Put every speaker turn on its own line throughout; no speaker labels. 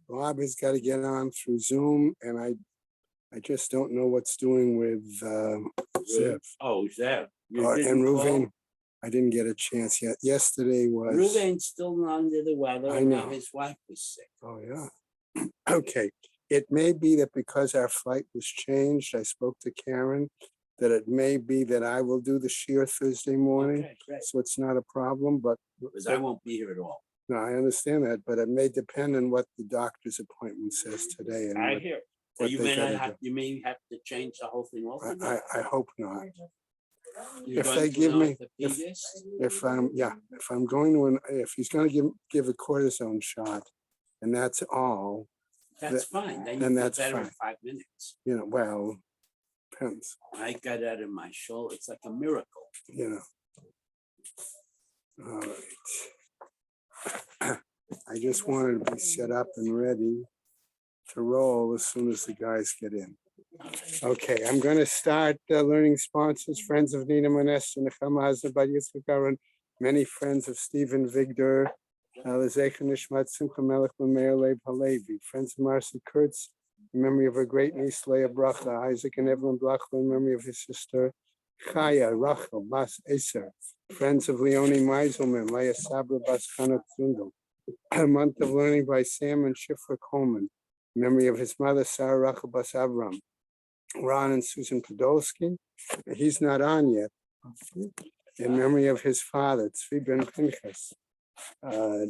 Bobby's got to get on through Zoom, and I just don't know what's doing with Ziv.
Oh, Zev.
And Ruvain. I didn't get a chance yet. Yesterday was.
Ruvain's still under the weather.
I
and
know.
now his wife was sick.
Oh, yeah. Okay. It may be that because our flight was changed, I spoke to Karen, that it may be that I will do the shear Thursday morning.
Okay, great.
So it's not a problem, but.
Because I won't be here at all.
No, I understand that, but it may depend on what the doctor's appointment says today. And
I
what-
hear. So
what
you
they
may not
gotta
have, you may have to change the whole thing over.
I hope not.
You're
if
going
they
to
give
an
me-
orthopedist?
If I'm going to, if he's gonna give a cortisone shot, and that's all,
That's fine. Then you
then
feel
that's
better in
fine.
5 minutes.
well, depends,
I got that in my shoulder. It's like a miracle.
All right. I just wanted to be set up and ready to roll as soon as the guys get in. Okay, I'm gonna start learning sponsors, friends of Nina Maness and Nechama Haznabad Yitzchak Aaron, many friends of Stephen Vigdor, Lezeicha Nishmat Simcha Melech Meir Leib Halevi, friends of Marcy Kurtz, in memory of her great niece Leah Bracha, Isaac and Evelyn Blachler, in memory of his sister Chaya Rachel Bas Eser, friends of Leonie Meiselman, Leah Sabra Bas Chana Zundel, a month of learning by Sam and Shifra Coleman, in memory of his mother Sarah Rachel Bas Avram, Ron and Susan Podolsky. He's not on yet. In memory of his father, Tzvi Ben Pinchas.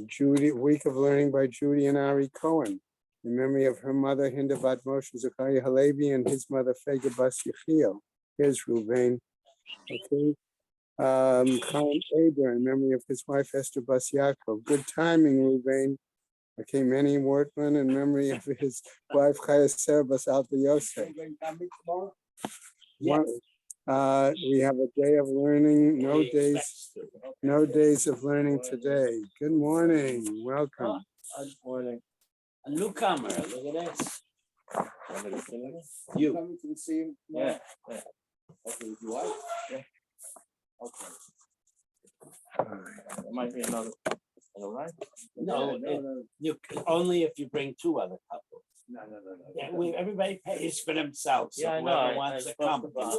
Judy, Week of Learning by Judy and Ari Cohen. In memory of her mother, Hinda Bat Moshe Zechariah Halevi, and his mother, Fega Bas Yechiel. Here's Ruvain. Okay. Chaim Eder, in memory of his wife, Esther Bas Yaakov. Good timing, Ruvain. Okay, Manny Wortman, in memory of his wife, Chaya Sarah Bas Alta Yosef. We have a day of learning, no days of learning today. Good morning, welcome.
Good morning. A newcomer, look at this. You.
Coming to see him?
Yeah.
Okay, with your wife?
Yeah.
Okay.
There might be another. All right?
No,
You only if you bring two other couples.
No.
Yeah, everybody pays for themselves. So
Yeah, I know.
whoever
I
wants to
spoke
come,
about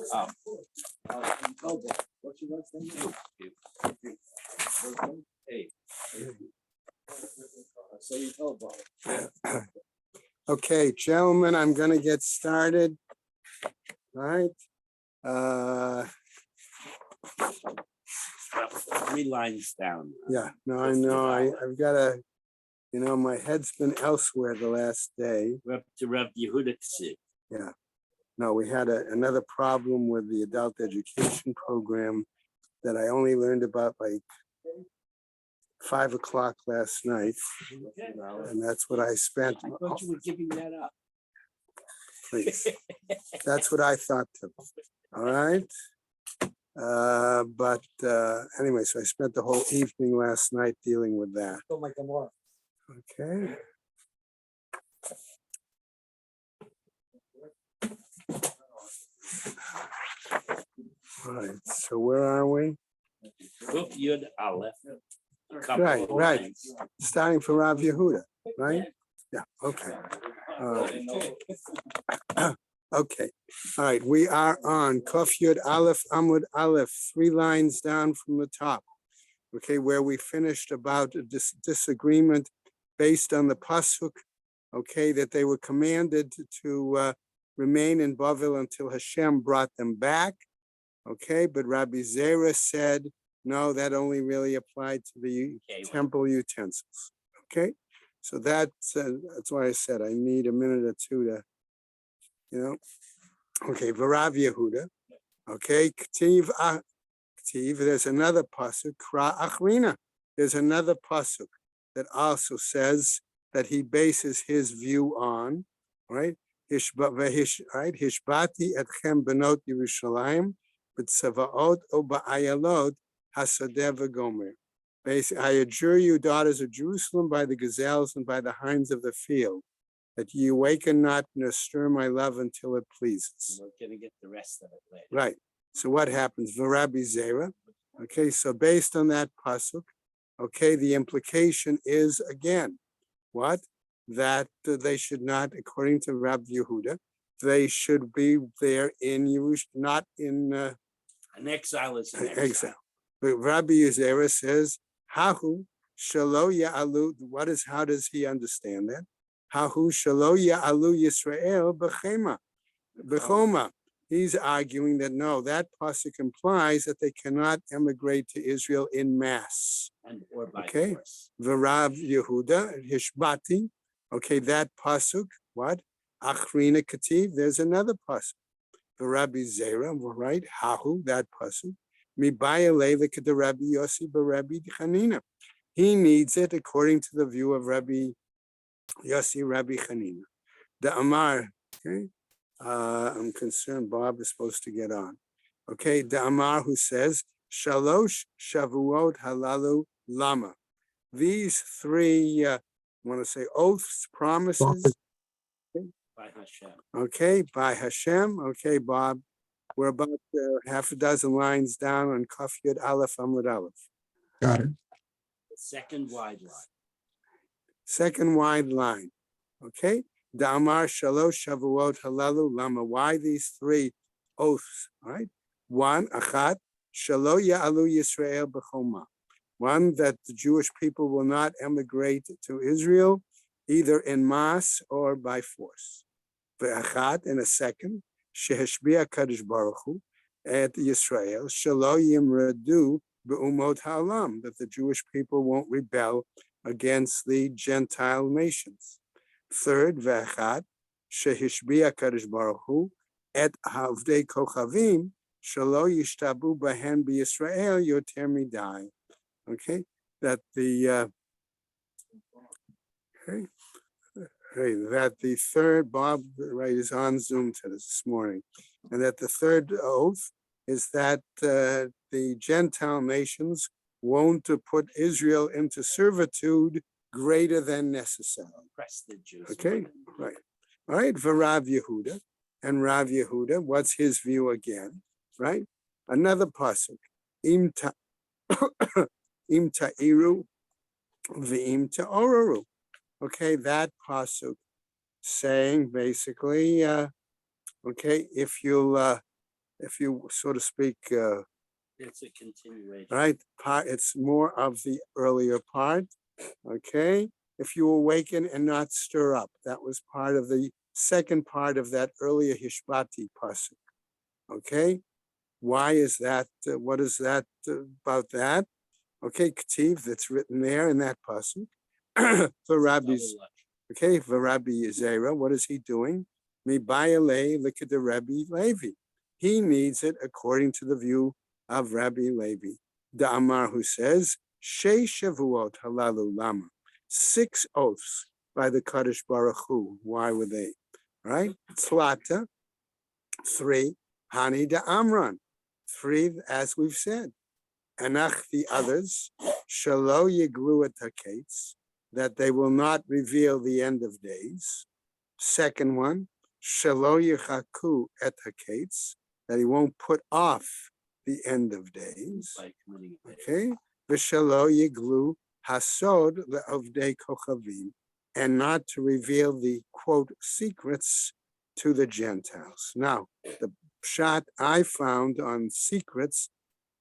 can come.
What's your last name?
Hey.
So you told Bob.
Okay, gentlemen, I'm gonna get started. All right.
3 lines down.
Yeah, no, I know, I've got my head's been elsewhere the last day.
We're up to Rev Yehuda Ksib.
No, we had another problem with the adult education program that I only learned about like 5 o'clock last night. And that's what I spent.
I thought you were giving that up.
Please. That's what I thought too. All right. But anyway, so I spent the whole evening last night dealing with that.
Don't like them more.
Okay. All right, so where are we?
Kuf Yud Aleph. A couple
Right,
of
right.
lines.
Starting from Rav Yehuda, right? Yeah, okay. Okay, all right, we are on Kuf Yud Aleph Amud Aleph, 3 lines down from the top. Okay, where we finished about a disagreement based on the pasuk, okay, that they were commanded to remain in Bavel until Hashem brought them back. Okay, but Rabbi Zera said, no, that only really applied to the temple utensils. Okay, so that's why I said I need a minute or two to, Okay, Varav Yehuda. Okay, Ktiv, there's another pasuk, Kra Achrina. There's another pasuk that also says that he bases his view on, right? Right, Hishbati etchem benot Yerushalayim, but Savaot o ba'ayalot hasadeh v'gomer. Basically, I adjure you, daughters of Jerusalem, by the gazelles and by the hinds of the field, that ye awaken not nor stir my love until it pleases.
We're gonna get the rest of it later.
Right. So what happens? V'Rabbi Zera. Okay, so based on that pasuk, Okay, the implication is again, what? That they should not, according to Rabbi Yehuda, they should be there in Yerush, not in
An exile is an exile.
exile. But Rabbi Yezera says, Hahu shalo ya'alu. How does he understand that? Hahu shalo ya'alu Yisrael b'choma. He's arguing that no, that pasuk implies that they cannot emigrate to Israel in mass.
And or by
Okay.
force.
V'Rav Yehuda Hishbati. Okay, that pasuk. What? Achrina Kativ. There's another pasuk. The Rabbi Zera, right? Hahu, that pasuk. Mibayale the Rabbi Yossi Rabbi Chanina. He needs it according to the view of Rabbi Yossi Rabbi Chanina. The Amar, okay. I'm concerned Bob is supposed to get on. Okay, the Amar who says, Shalosh Shavuot Halalu Lama. These three, I want to say oaths, promises.
By Hashem.
Okay, by Hashem. Okay, Bob. We're about half a dozen lines down on Kaf Yud Aleph Amud Aleph.
Got it.
The second wide line.
Second wide line. Okay. Da'amar Shalosh Shavuot Halalu Lama. Why these three oaths? All right. One, Achat, Shalo Ya'alu Yisrael B'choma. One, that the Jewish people will not emigrate to Israel, either in mass or by force. Ve'achat, and a second, Sheheshbiya Kadosh Baruch Hu at Yisrael, Shalo Yimradu Be'umot Ha'olam, that the Jewish people won't rebel against the Gentile nations. Third, Ve'achat, Sheheshbiya Kadosh Baruch Hu et Havdei Kochavim, Shalo Yishtabu Bahen B'Yisrael Yoter Midai. Okay, that the that the third, Bob, right, is on Zoom to this morning, and that the third oath is that the Gentile nations won't put Israel into servitude greater than necessary.
Press the Jews.
Okay, right. All right, for Rav Yehuda. And Rav Yehuda, what's his view again, right? Another pasuk. Im ta'iru v'im ta'oraru. Okay, that pasuk saying basically, okay, if you so to speak,
It's a continuation.
right, it's more of the earlier part. Okay, if you awaken and not stir up, that was part of the second part of that earlier Hishbati pasuk. Okay, why is that? What is that about that? Okay, Ketiv, that's written there in that pasuk. For Rabbi's, okay, for Rabbi Zera, what is he doing? Mi bayale likada Rabbi Levi. He needs it according to the view of Rabbi Levi. The Amar who says, Shei Shavuot halalu lama. 6 oaths by the Kadosh Baruch Hu. Why were they? Right? Tzlata. 3. Hani da Amran. 3, as we've said. Anach, the others. Shalo yiglu et hakates, that they will not reveal the end of days. Second one, Shalo yichaku et hakates, that he won't put off the end of days.
By committing a
Okay, v'shalo yiglu hasod le'ovdei kochavim, and not to reveal the quote secrets to the Gentiles. Now, the shot I found on secrets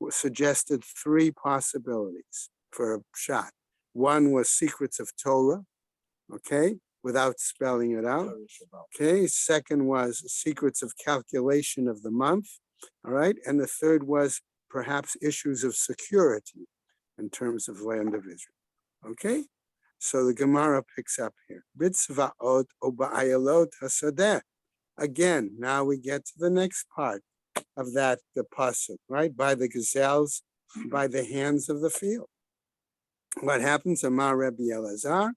suggested 3 possibilities for a shot. One was secrets of Torah, okay, without spelling it out. Okay, second was secrets of calculation of the month, all right, and the third was perhaps issues of security in terms of land of Israel. Okay, so the Gemara picks up here. Bitzvaot oba'ayalot hasadeh. Again, now we get to the next part of that, the pasuk, right? By the gazelles, by the hands of the field. What happens? Amar Rabbi Elazar,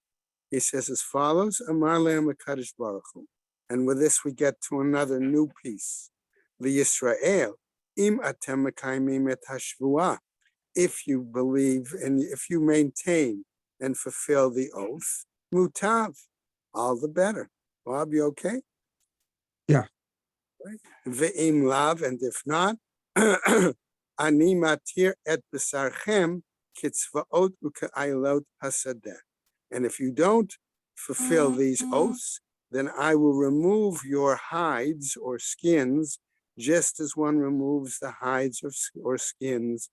he says as follows, Amar le'am HaKadosh Baruch Hu. And with this we get to another new piece. The Yisrael, im atem mekayimim et hashvuah. If you believe and if you maintain and fulfill the oath, mutav, all the better. Bob, you okay?
Yeah.
Ve'im lav, and if not, ani matir et besarchem kitzvaot u'ka'ilot hasadeh. And if you don't fulfill these oaths, then I will remove your hides or skins, just as one removes the hides or skins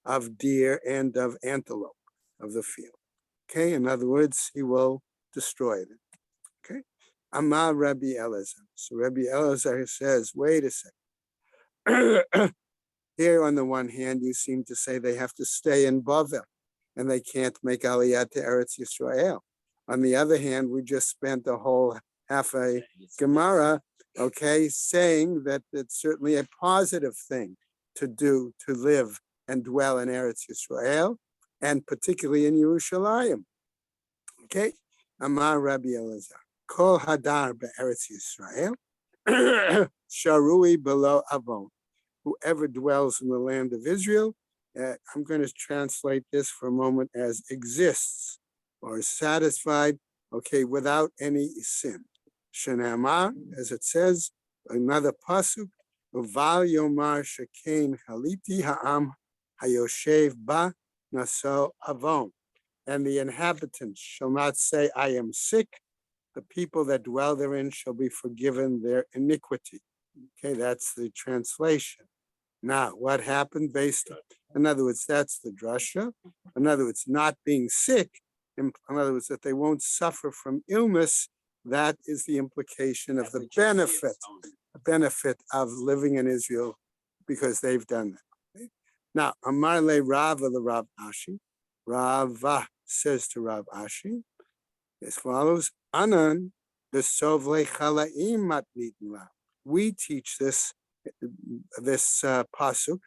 of deer and of antelope of the field. Okay, in other words, he will destroy them. Okay, Amar Rabbi Elazar. So Rabbi Elazar says, wait a second. Here, on the one hand, you seem to say they have to stay in Bavel and they can't make Aliyah to Eretz Yisrael. On the other hand, we just spent a whole half a Gemara, okay, saying that it's certainly a positive thing to do, to live and dwell in Eretz Yisrael, and particularly in Yerushalayim. Okay, Amar Rabbi Elazar, Kol Hadar be'Eretz Yisrael, Sharui below Avon. Whoever dwells in the land of Israel, I'm going to translate this for a moment as exists or is satisfied, okay, without any sin. Shenamar, as it says, another pasuk, Uval Yomar Shekain Haliti Ha'am Hayoshev Ba Naso Avon. And the inhabitants shall not say, I am sick. The people that dwell therein shall be forgiven their iniquity. Okay, that's the translation. Now, what happened based on, in other words, that's the drasha. In other words, not being sick, in other words, that they won't suffer from illness, that is the implication of the benefit of living in Israel because they've done that. Okay? Now, Amar le Rava the Rav Ashi, Rava says to Rav Ashi, as follows, Anan, the Sovle Chalaim Matnitin Rav. We teach this pasuk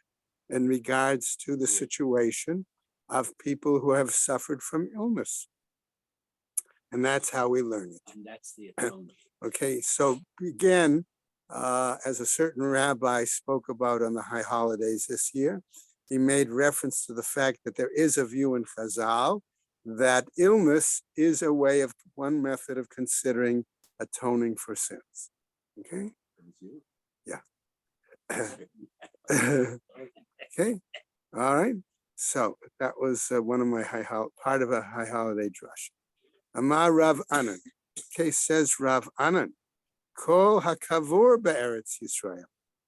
in regards to the situation of people who have suffered from illness. And that's how we learn it.
And that's the atonement.
Okay, so again, as a certain rabbi spoke about on the high holidays this year, he made reference to the fact that there is a view in Chazal that illness is a way of one method of considering atoning for sins. Okay? Yeah. Okay, all right. So that was one of my part of a high holiday drush. Amar Rav Anan. Okay, says Rav Anan. Kol hakavur be'eretz Yisrael.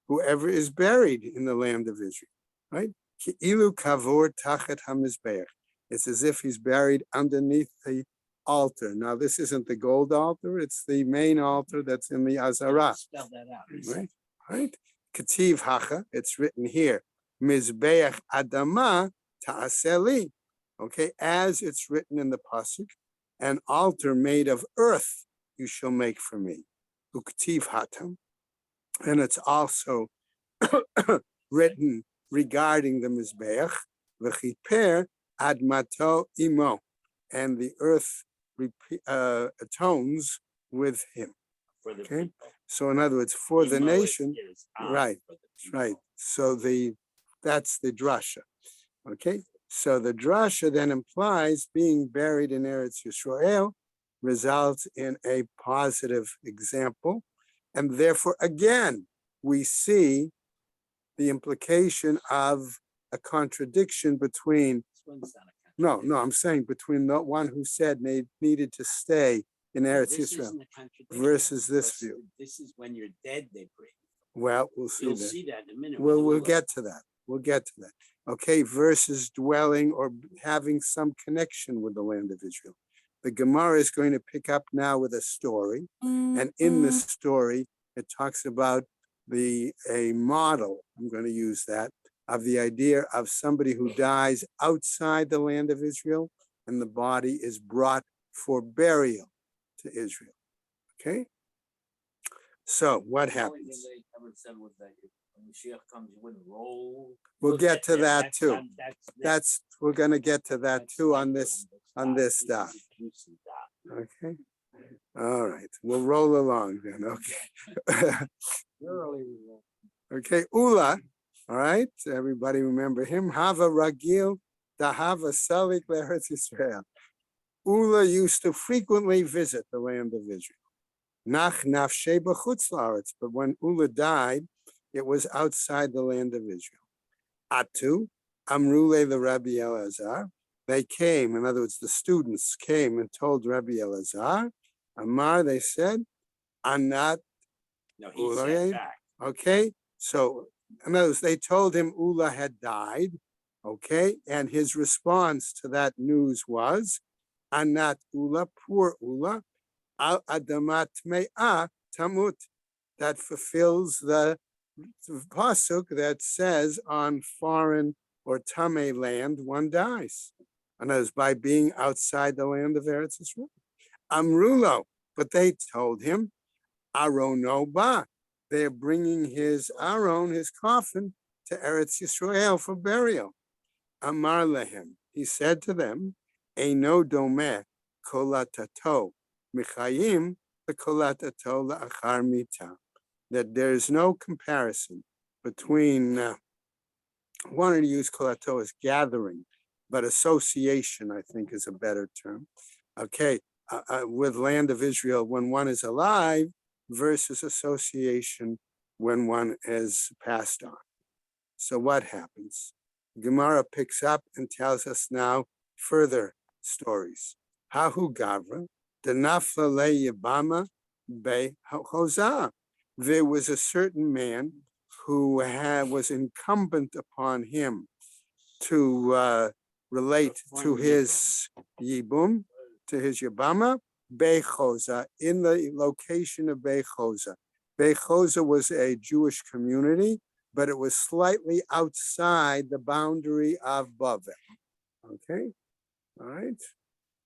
Whoever is buried in the land of Israel, right? Ki'ilu kavur tachet hamizbeach. It's as if he's buried underneath the altar. Now, this isn't the gold altar; it's the main altar that's in the Azara.
Spell that out.
Right, right. Ketiv hacha. It's written here. Mizbeach adama ta'aseli. Okay, as it's written in the pasuk, an altar made of earth you shall make for me. Uktiv hatam, and it's also written regarding the mizbeach. V'chiper admato imo, and the earth atones with him.
For the
Okay,
people.
so in other words, for the
Imo
nation,
is on
right,
for the people.
right. So that's the drasha. Okay, so the drasha then implies being buried in Eretz Yisrael results in a positive example, and therefore again we see the implication of a contradiction between.
This one's not a
No,
contradiction.
I'm saying between the one who said they needed to stay in Eretz
This
Yisrael
isn't a contradiction,
versus this
because
view.
This is when you're dead, they bring.
Well, we'll see
You'll
that.
see that in a minute.
We'll
with the
get to that. We'll get to that. Okay, versus dwelling or having some connection with the land of Israel. The Gemara is going to pick up now with a story, and in the story, it talks about a model. I'm going to use that of the idea of somebody who dies outside the land of Israel, and the body is brought for burial to Israel. Okay. So what
The only thing
happens?
they ever said was that when Mashiach comes, you wouldn't roll.
We'll get to that
That's
too.
on-
That's, we're gonna get to that
that's
too
like
on
the
this
dot. This is
dot.
a juicy dot.
Okay. All right, we'll roll along then. Okay.
Early.
Okay, Ula. All right, everybody remember him. Hava Ragil, Dahava Salik Leretz Yisrael. Ula used to frequently visit the land of Israel. Nach nafshe b'chutz la'aretz, but when Ula died, it was outside the land of Israel. Atu Amrule the Rabbi Elazar. They came, in other words, the students came and told Rabbi Elazar. Amar, they said, Anat
No, he
Ula.
said back.
Okay, so in other words, they told him Ula had died. Okay, and his response to that news was, Anat Ula, poor Ula, Al Adamat Me'ah Tamut. That fulfills the pasuk that says on foreign or tame land, one dies. And that is by being outside the land of Eretz Yisrael. Amrulo, but they told him, Arono ba. They're bringing his Aron, his coffin, to Eretz Yisrael for burial. Amar lehem, he said to them, Eino domeh kolatato michayim kolatato la'achar mita. That there is no comparison between, wanted to use kolato as gathering, but association, I think, is a better term. Okay, with land of Israel when one is alive versus association when one is passed on. So what happens? Gemara picks up and tells us now further stories. Hahu Gavra, Denafla le Yabama be Hosah. There was a certain man who was incumbent upon him to relate to his Yibum, to his Yabama, Bechoza, in the location of Bechoza. Bechoza was a Jewish community, but it was slightly outside the boundary of Bavel. Okay, all right.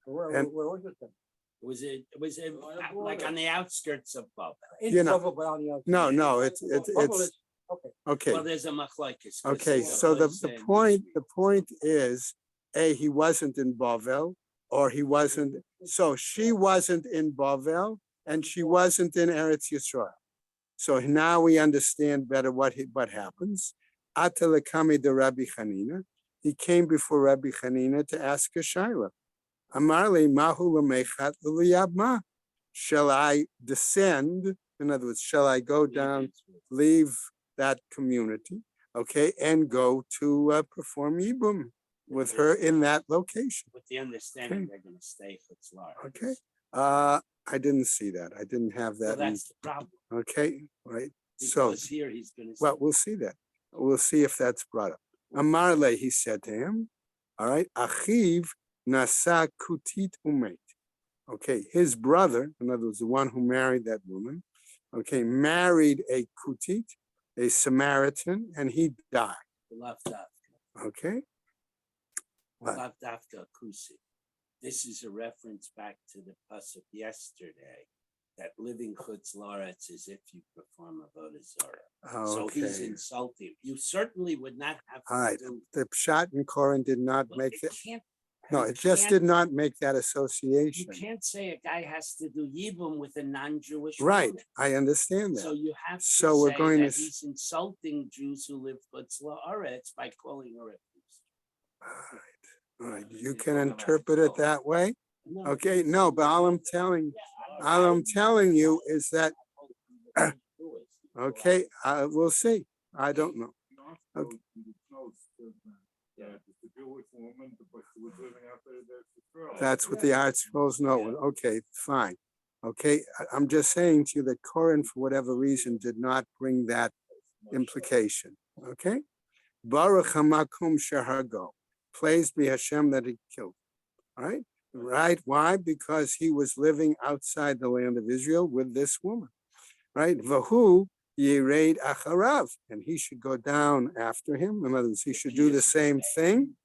Where was it then?
It was like on the outskirts of Babel.
You know,
Bubble, but on the outside.
No, it's
Bubble is- okay.
okay.
Well, there's a machlokes.
Okay, so the point is, he wasn't in Bavel, or he wasn't, so she wasn't in Bavel, and she wasn't in Eretz Yisrael. So now we understand better what happens. Atalekami de Rabbi Chanina, he came before Rabbi Chanina to ask a shaila. Amarli mahu lamechat l'yabma. Shall I descend? In other words, shall I go down, leave that community, okay, and go to perform Yibum with her in that location?
With the understanding they're going to stay for Tzlar.
Okay, I didn't see that. I didn't have
So
that.
that's the problem.
Okay, right. So,
Because here he's going to.
well, we'll see that. We'll see if that's brought up. Amarle, he said to him, all right, Achiv nasa kutit umet. Okay, his brother, in other words, the one who married that woman, okay, married a kutit, a Samaritan, and he died. Okay. What?
Lavdafka kusi. This is a reference back to the pasuk yesterday that living chutz la'aretz is if you perform avodah zarah. So he's
Okay.
insulting. You certainly would not have to
All right.
do.
The Pshat and Koran did not
Well,
make
it
that.
can't-
No,
you
it just
can't-
did not make that
You
association.
can't say a guy has to do yibum with a non-Jewish
Right.
woman.
I understand
So
that.
you have to
So we're
say
going
that
to
he's insulting Jews who live chutz la'aretz by calling her a priest.
All right. You can interpret it that way.
No,
Okay. No, but all I'm telling you is that, okay, we'll see. I don't know. Okay. That's what the art scrolls know. Okay, fine. Okay, I'm just saying to you that Koran, for whatever reason, did not bring that implication. Okay? Baruch hamakum shahargo. Praised be Hashem that he killed. All right? Right? Why? Because he was living outside the land of Israel with this woman. Right? Vahu yireid acharav. And he should go down after him. In other words, he should do the same thing.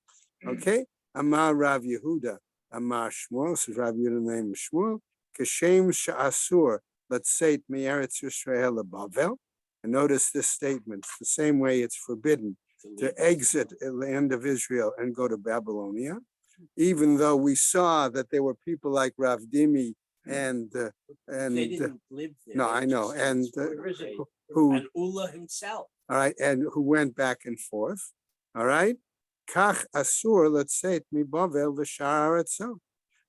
Okay? Amar Rav Yehuda. Amar Shmuel. So Rav Yehuda named Shmuel. Kashem sha'asur. Let's say it me'eretz Yisrael Bavel. And notice this statement. It's the same way it's forbidden to exit the land of Israel and go to Babylonia, even though we saw that there were people like Rav Dimi and
they didn't live there.
no,
They
I know,
just
and
transported.
who,
And Ula himself.
all right, and who went back and forth, all right. Kach asur, let's say it, mi Bavel v'shar itself.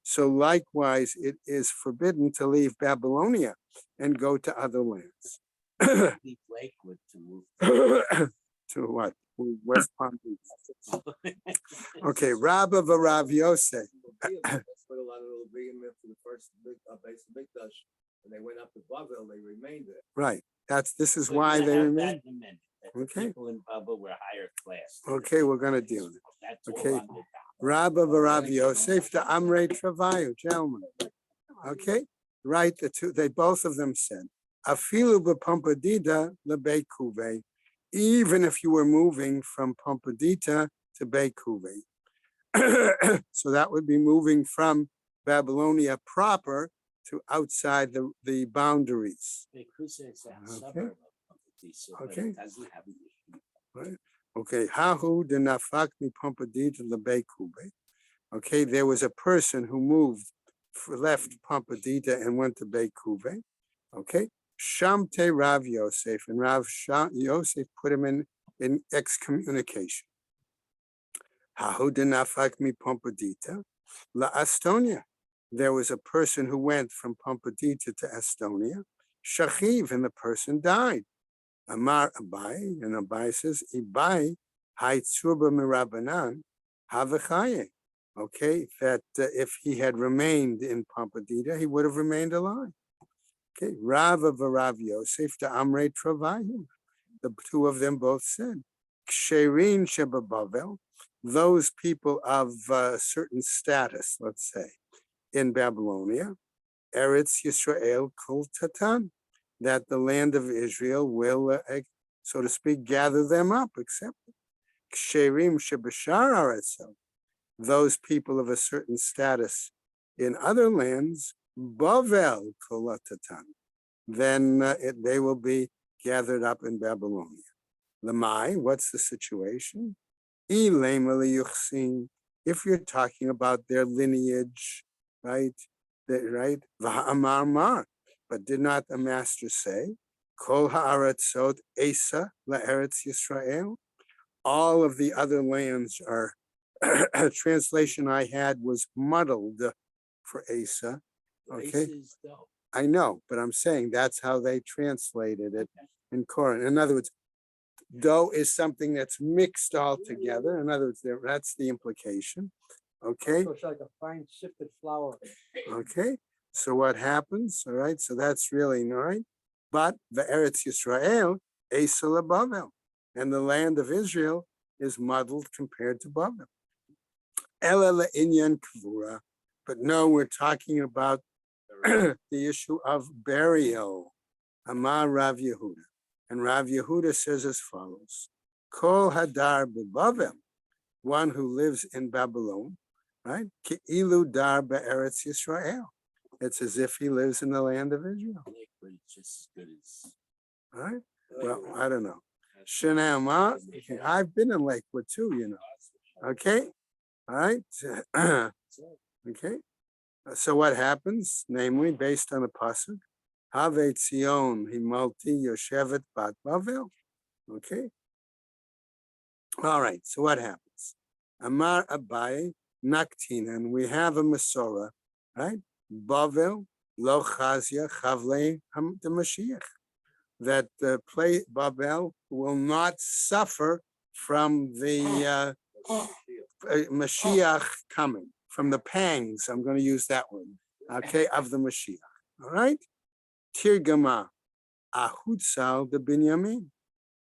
So likewise, it is forbidden to leave Babylonia and go to other lands.
Leave Lakewood to move.
To what? West Palm Beach. Okay, Rabba Varav Yosef.
Put a lot of little behemoth for the first big base of Mikdash, and they went up to Bavel. They remained there.
Right. This is
We're
why
gonna
they
have
remain.
that in a minute, that the
Okay.
People in Bubba were higher class.
Okay, we're gonna deal with it.
That's
Okay.
all on the top.
Rabba Varav Yosef to Amrei Travayu, gentlemen. Okay, right, they both of them said, Afilu b'Pompadita lebeit Kuve, even if you were moving from Pompadita to Beit Kuve. So that would be moving from Babylonia proper to outside the boundaries.
Beit Kusa is a
Okay.
suburb of Papadisa, but
Okay.
it doesn't have a yeshiva.
Right? Okay, Hahu de Nafak mi Pompadita lebeit Kuve. Okay, there was a person who moved, left Pompadita and went to Beit Kuve. Okay, Shamte Rav Yosef, and Rav Yosef put him in excommunication. Hahu denafak mi Pompadita la Estonia. There was a person who went from Pompadita to Estonia. Shachiv, and the person died. Amar Abai, and Abai says, Ibai haitzurba mirabanan havechaye. Okay, that if he had remained in Pompadita, he would have remained alive. Okay, Rav of Rav Yosef to Amrei Travayim. The two of them both said, Ksherin Shebabavel, those people of certain status, let's say, in Babylonia, Eretz Yisrael Kol Tatan, that the land of Israel will, so to speak, gather them up, accept it. Ksherim Shebashar Aretzel, those people of a certain status in other lands, Bavel Kolatatan, then they will be gathered up in Babylonia. Lamai, what's the situation? If you're talking about their lineage, right? V'ha'amar mar, but did not the master say, Kol ha'aratzot Esa la'eretz Yisrael? All of the other lands are, a translation I had was muddled for Asa. Okay,
Race is dope.
I know, but I'm saying that's how they translated it in Koran. In other words, dough is something that's mixed all together. In other words, that's the implication. Okay,
So it's like a fine sifted flour.
okay. So what happens? All right, so that's really all right. But the Eretz Yisrael, Asa Bavel, and the land of Israel is muddled compared to Bavel. Ela inyan kvura, but no, we're talking about the issue of burial. Amar Rav Yehuda, and Rav Yehuda says as follows: Kol hadar beBavel, one who lives in Babylon, right? Ki'ilu dar be'eretz Yisrael. It's as if he lives in the land of Israel.
But it's just as good as.
All right. Well, I don't know. Shenema, okay, I've been in Lakewood too, you know. Okay. All right. Okay. So what happens? Namely, based on the pasuk, Have Tzion himalti yoshevet bat Bavel. Okay. All right. So what happens? Amar Abai naktin, and we have a Masorah, right? Bavel lo chazia chavle the Mashiach. That the Babel will not suffer from the Mashiach coming, from the pangs. I'm going to use that one, okay, of the Mashiach. All right, Tirgama ahutzal de Binyamin.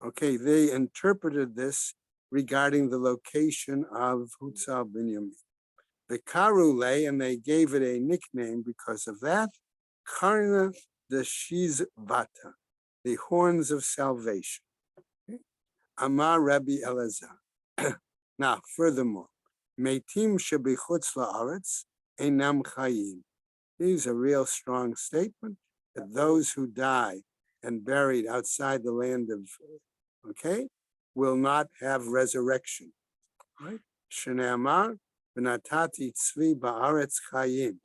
Okay, they interpreted this regarding the location of Hutzal Binyamin. The Karule, and they gave it a nickname because of that, Karna de Shizvata, the horns of salvation. Okay. Amar Rabbi Elazar. Now, furthermore, Meitim shebichutz la'aretz einam chayim. These are real strong statement that those who die and buried outside the land of, okay, will not have resurrection. Right? Shneamar v'natati tzvi ba'aretz chayim.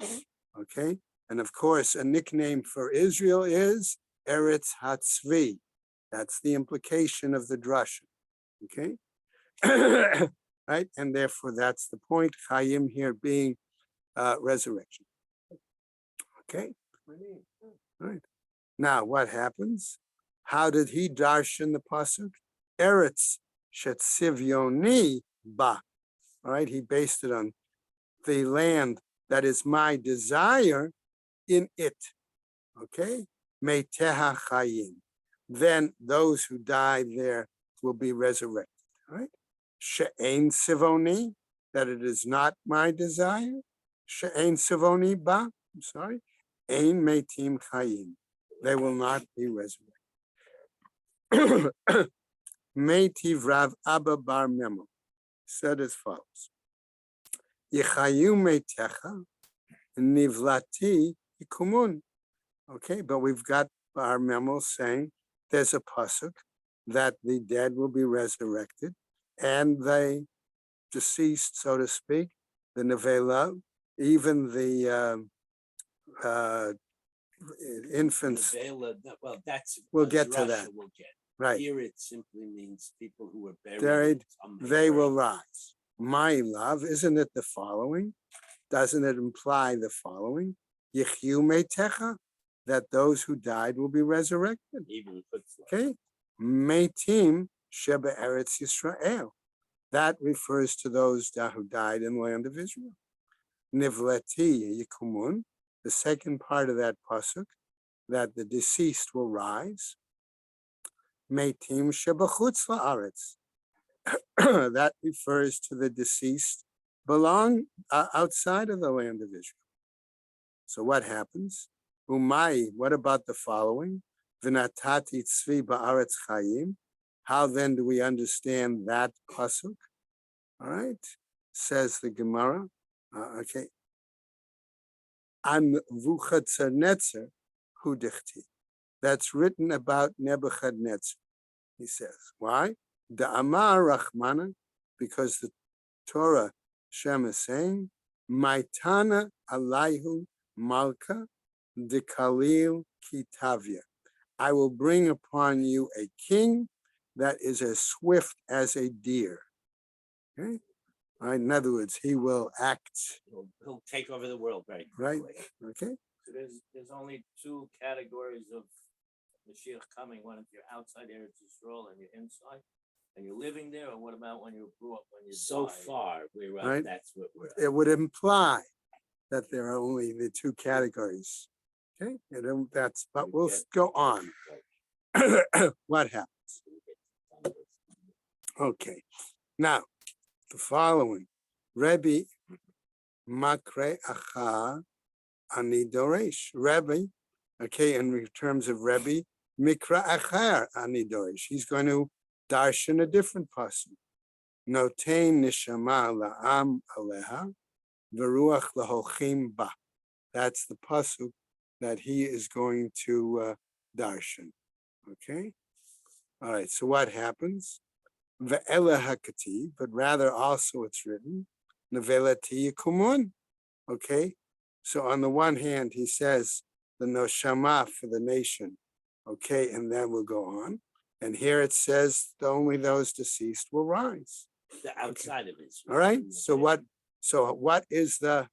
Okay, and of course, a nickname for Israel is Eretz Hatzvi. That's the implication of the drasha. Okay, right, and therefore that's the point. Chayim here being resurrection. Okay, right. Now what happens? How did he darshan the pasuk? Eretz Shetzivyoni ba. All right, he based it on the land that is my desire in it. Okay, Meiteha Chayim. Then those who die there will be resurrected. All right, She'ein Sivoni, that it is not my desire. She'ein Sivoni ba. I'm sorry. Ein Meitim Chayim. They will not be resurrected. Meitiv Rav Abba Bar Memo said as follows: Yechayu Meitecha Nivlati Ikumun. Okay, but we've got our memo saying there's a pasuk that the dead will be resurrected and the deceased, so to speak, the nevela, even the infants.
Well, that's.
We'll get to
Russia
that.
Will get.
Right.
Here it simply means people who were
Buried,
on
they will
grave.
rise. My love, isn't it the following? Doesn't it imply the following? Yichyu meitecha, that those who died will be resurrected.
Even Chutzlar.
Okay, Meitim Sheba Eretz Yisrael. That refers to those who died in the land of Israel. Nivleti Yikumun, the second part of that pasuk, that the deceased will rise. Meitim Sheba Chutz La'aretz. That refers to the deceased belong outside of the land of Israel. So what happens? Umay, what about the following? V'natati tzvi ba'aretz chayim. How then do we understand that pasuk? All right, says the Gemara. Okay. An Vuchatzarnetzer hu dichti. That's written about Nebuchadnezzar. He says, why? The Amar Rachmana, because the Torah Shem is saying, Maitana Alayhu Malka de Khalil Kitavia. I will bring upon you a king that is as swift as a deer. Okay? All right, in other words, he will act.
He'll take over the world very
Right.
quickly.
Okay.
So there's only two categories of Mashiach coming. One, if you're outside Eretz Yisrael and you're inside, and you're living there, or what about when you grew up, when you
So
died?
far, we're
Right.
That's what we're.
It would imply that there are only the two categories. Okay, that's, but we'll go on. What happens? Okay, now the following, Rebbe Makre Acha Ani Doresh. Rebbe, okay, in terms of Rebbe, Mikra Achar Ani Doresh. He's going to darshan a different pasuk. Notein nishama la'am aleha v'ruach lahochim ba. That's the pasuk that he is going to darshan. Okay, all right. So what happens? Ve'ela hakati, but rather also it's written nevelati kumun. Okay, so on the one hand he says the noshama for the nation. Okay, and then we'll go on. And here it says only those deceased will rise.
The outside of Israel.
All right. So what is the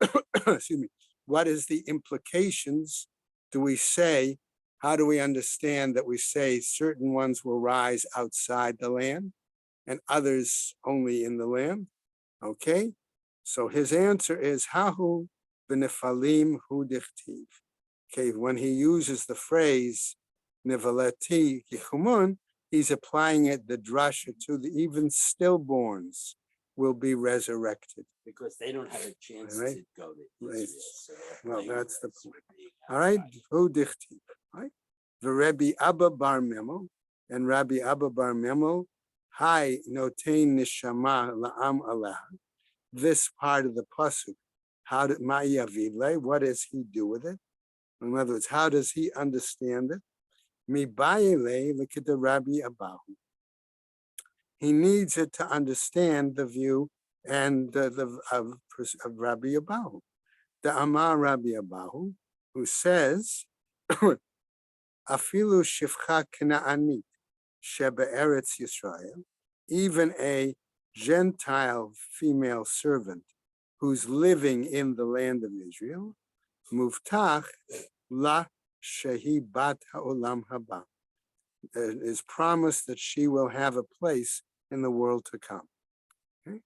excuse me, what is the implications? Do we say, how do we understand that we say certain ones will rise outside the land and others only in the land? Okay. So his answer is Hahu b'nefalim hu dichtiv. Okay, when he uses the phrase Nivaleti Yichumun, he's applying it, the drasha, to the even stillborns will be resurrected.
Because they don't have a chance
Right.
to go to
Right.
Israel. So they're
Well,
playing
that's the
with us
point.
being
All right,
outside.
hu dichtiv. Right, the Rebbe Abba Bar Memo and Rabbi Abba Bar Memo, Hai notein nishama la'am alah. This part of the pasuk, how did Ma'yavidle? What does he do with it? In other words, how does he understand it? Mi bayile, look at the Rabbi Abahu. He needs it to understand the view and of Rabbi Abahu. The Amar Rabbi Abahu, who says, Afilu shifcha Kanaanit sheba Eretz Yisrael, even a Gentile female servant who's living in the land of Israel, Muftach la shehi bat ha'olam haba. is promised that she will have a place in the world to come. Okay?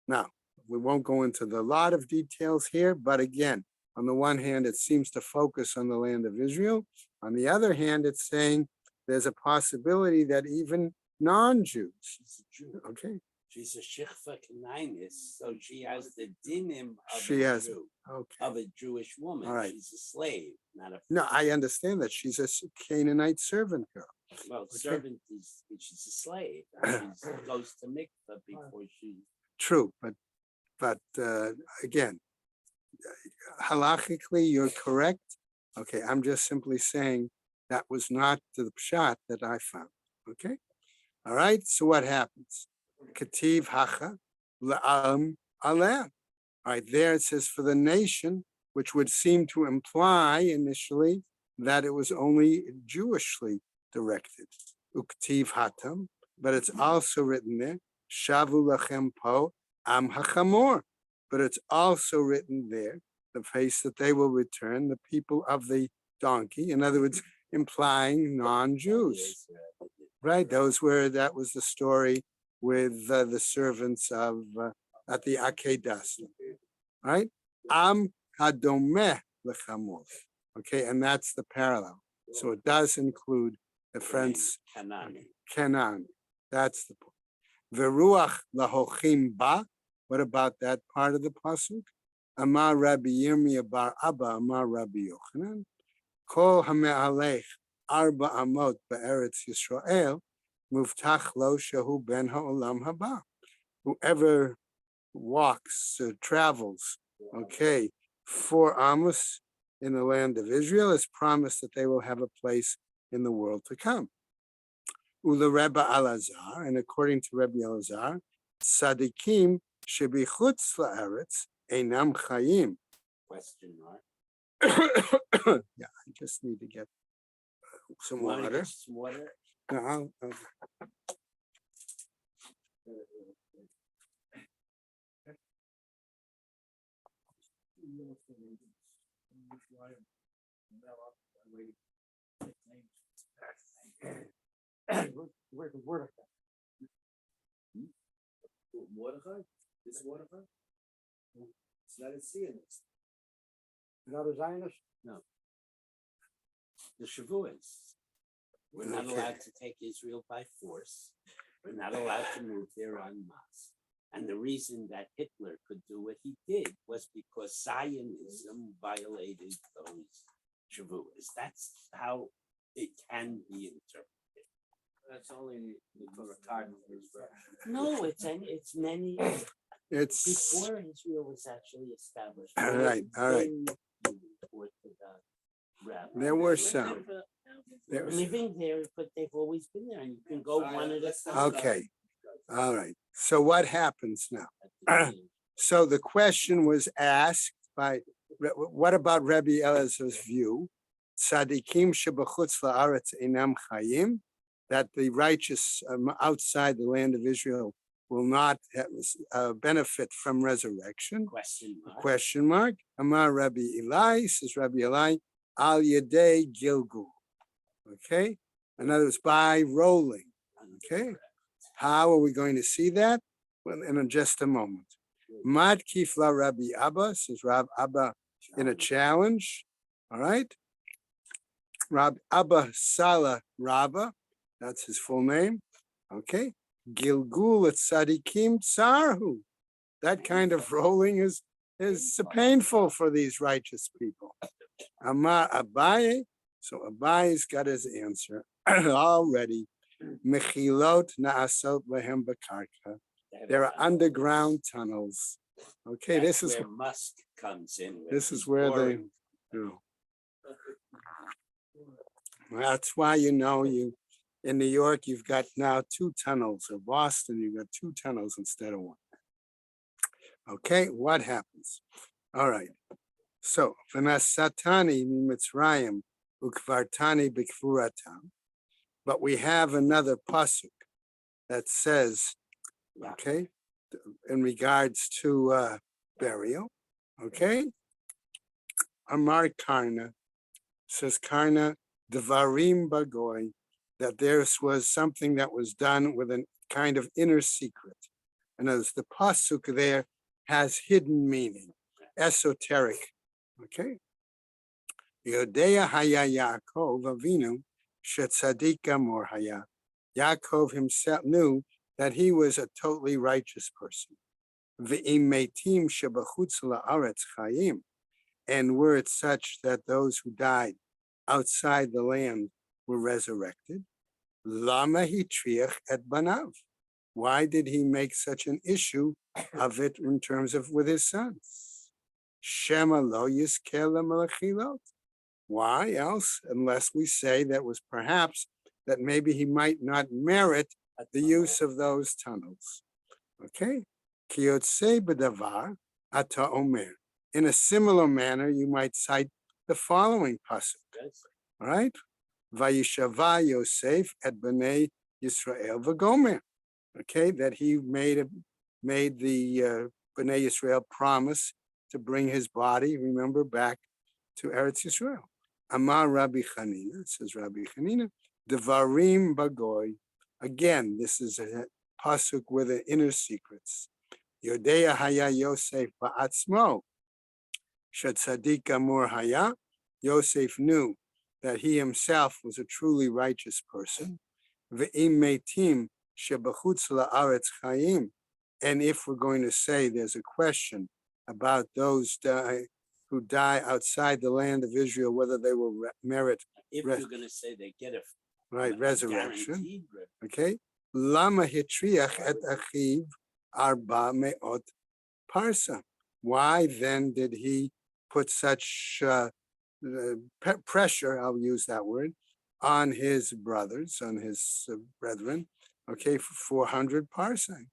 Now, we won't go into the lot of details here, but again, on the one hand, it seems to focus on the land of Israel. On the other hand, it's saying there's a possibility that even non-Jews,
She's a Jew.
okay,
She's a Shechva Kanainis, so she has the dinim of
she
a
has,
Jew,
okay.
of a Jewish woman.
All right.
She's a slave, not a.
No, I understand that she's a Canaanite servant girl.
Well,
Okay.
servant is, she's a slave. And she goes to mikvah before she.
True, but again, halachically, you're correct. Okay, I'm just simply saying that was not the pshat that I found. Okay, all right. So what happens? Kativ hacha la'am aleh. All right, there it says for the nation, which would seem to imply initially that it was only Jewishly directed. Uktiv hatam, but it's also written there, shavu lachem po am hachamor, but it's also written there, the face that they will return, the people of the donkey, in other words, implying non-Jews, right? That was the story with the servants of, at the Akedah, right? Am hadomeh lechamor. Okay, and that's the parallel. So it does include the friends
Kanani.
Canaan. That's the point. Veruach lahochim ba. What about that part of the pasuk? Amar Rabbi Yirmiyah bar Abba, Amar Rabbi Yochanan. Kol hame'alech arba amot be'eretz Yisrael, muftach lo shehu ben ha'olam haba. Whoever walks, travels, okay, 4 amos in the land of Israel is promised that they will have a place in the world to come. Ula Rebbe Alazar, and according to Rebbe Alazar, Sadikim shebichutz la'aretz einam chayim.
Question mark.
Yeah, I just need to get some
Wanna
water.
get some water?
No, I'll-
Where's the word? Mordechai? This Mordechai? It's not a Zionist. Not a Zionist?
The Shavuos. We're not
Okay.
allowed to take Israel by force. We're not allowed to move there en masse. And the reason that Hitler could do what he did was because Zionism violated those Shavuos. That's how it can be interpreted.
That's only the Torah cardinals, right?
No, it's many.
It's
Before Israel was actually established.
All right, all right. There were some. There was-
Living there, but they've always been there, and you can go one at a time.
Okay, all right. So what happens now?
At the
So the question was asked by, what about Rabbi Elazar's view? Tzadikim shebachutz la'aretz einam chayim, that the righteous outside the land of Israel will not benefit from resurrection?
Question mark.
Amar Rabbi Eli, says Rabbi Eli, al yedei gilgul. Okay, in other words, by rolling. Okay, how are we going to see that? Well, in just a moment. Mad kifla Rabbi Abba, says Rab Abba in a challenge. All right. Rab Abba Sala Rabba, that's his full name. Okay. Gilgul at Sadikim Tsarhu. That kind of rolling is painful for these righteous people. Amar Abaye. So Abaye's got his answer already. Mechilot naasot lehem b'karka. There are underground tunnels. Okay,
That's
this is
where Musk comes in. with
this
his
is where they
boring-
do. That's why you in New York you've got now 2 tunnels, or Boston you've got 2 tunnels instead of 1. Okay, what happens? All right. So v'nasatani mitzrayim ukvartani b'kfuratam. But we have another pasuk that says, okay, in regards to burial, okay. Amar Karna, says Karna, Devarim Bagoy, that this was something that was done with a kind of inner secret. And as the pasuk there has hidden meaning, esoteric. Okay. Yodea haya Yaakov Avinu shetzadika mor haya. Yaakov himself knew that he was a totally righteous person. Ve'im metim shebachutz la'aretz chayim. And were it such that those who died outside the land were resurrected, lama hitriach et banav. Why did he make such an issue of it in terms of with his sons? Shema lo yizkel lemalachilot. Why else, unless we say that was perhaps that maybe he might not merit the use of those tunnels. Okay. Kiyotse b'davar ata omer. In a similar manner, you might cite the following pasuk. All right. Vayishava Yosef et bnei Yisrael v'gomer. Okay, that he made the Bnei Yisrael promise to bring his body, remember, back to Eretz Yisrael. Amar Rabbi Chanina, it says Rabbi Chanina, Devarim Bagoy. Again, this is a pasuk with the inner secrets. Yodea haya Yosef ba'atzmo, shed tzadik amur haya. Yosef knew that he himself was a truly righteous person. Ve'im metim shebachutz la'aretz chayim. And if we're going to say there's a question about those who die outside the land of Israel, whether they will merit
If you're going to say they get a
resurrection,
guaranteed
okay? Lama hitriach et achiv arba me'ot parsa. Why then did he put such pressure, I'll use that word, on his brothers, on his brethren, okay, for 400 parsang,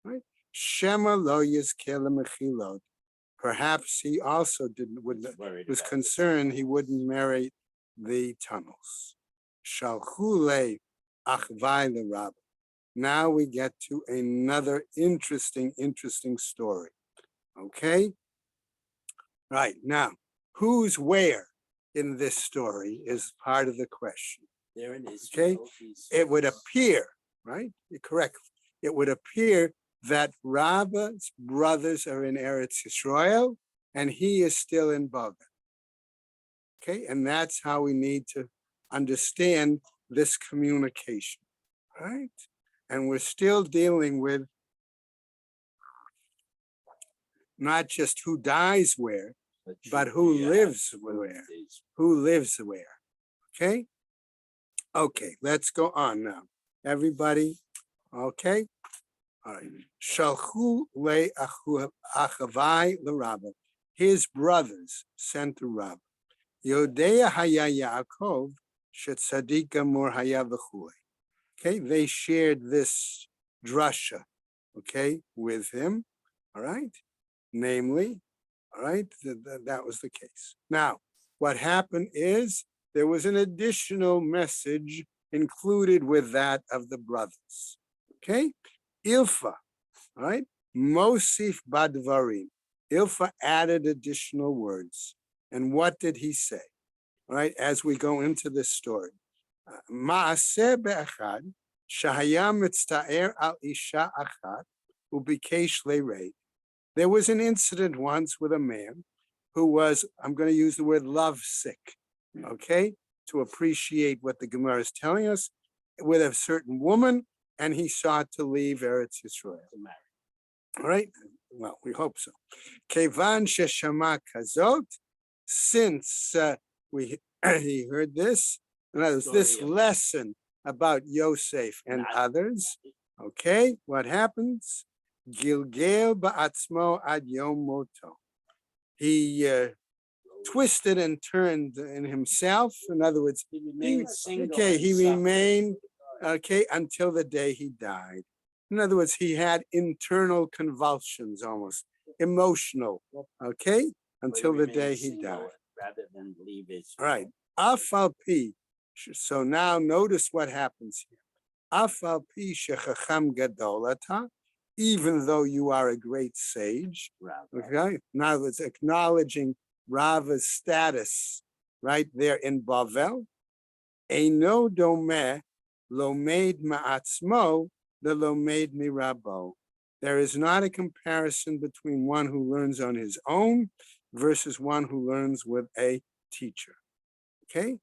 right? Shema lo yizkel mechilot. Perhaps he also was concerned he wouldn't merit the tunnels. Shalchule achvai l'rab. Now we get to another interesting story. Okay? Right, now, who's where in this story is part of the question.
There it is.
Okay? It would appear, right? Correct. It would appear that Rabba's brothers are in Eretz Yisrael and he is still in Bavel. Okay, and that's how we need to understand this communication, right? And we're still dealing with not just who dies where, but who lives where. Who lives where? Okay? Okay, let's go on now. Everybody, okay? All right. Shalchu le achavai l'Rabba. His brothers sent to Rabba. Yodea haya Yaakov shetzadika mor haya v'chulei. Okay, they shared this drasha, okay, with him. All right, namely, all right, that was the case. Now, what happened is there was an additional message included with that of the brothers. Okay, Ilfa, all right, Mosif badvarim. Ilfa added additional words. And what did he say? All right, as we go into this story. Ma'aseh be'achad, shahaya mitzta'er al isha achat, ubikesh le'reid. There was an incident once with a man who was, I'm going to use the word lovesick, okay, to appreciate what the Gemara is telling us, with a certain woman, and he sought to leave Eretz Yisrael. All right, well, we hope so. Kevan sheshama kazot, since he heard this, in other words, this lesson about Yosef and others, okay, what happens? Gilgel ba'atzmo ad yom moto. He twisted and turned in himself. In other words,
he remained single.
Okay, he remained, okay, until the day he died. In other words, he had internal convulsions, almost emotional, okay, until the day he died.
Rather than leave his.
All right. Afal pi. So now notice what happens here. Afal pi shechacham gadolata. Even though you are a great sage, okay. Now it's acknowledging Rava's status right there in Bavel. Eino domeh lomed ma'atzmo, the lomed mirabo. There is not a comparison between one who learns on his own versus one who learns with a teacher. Okay?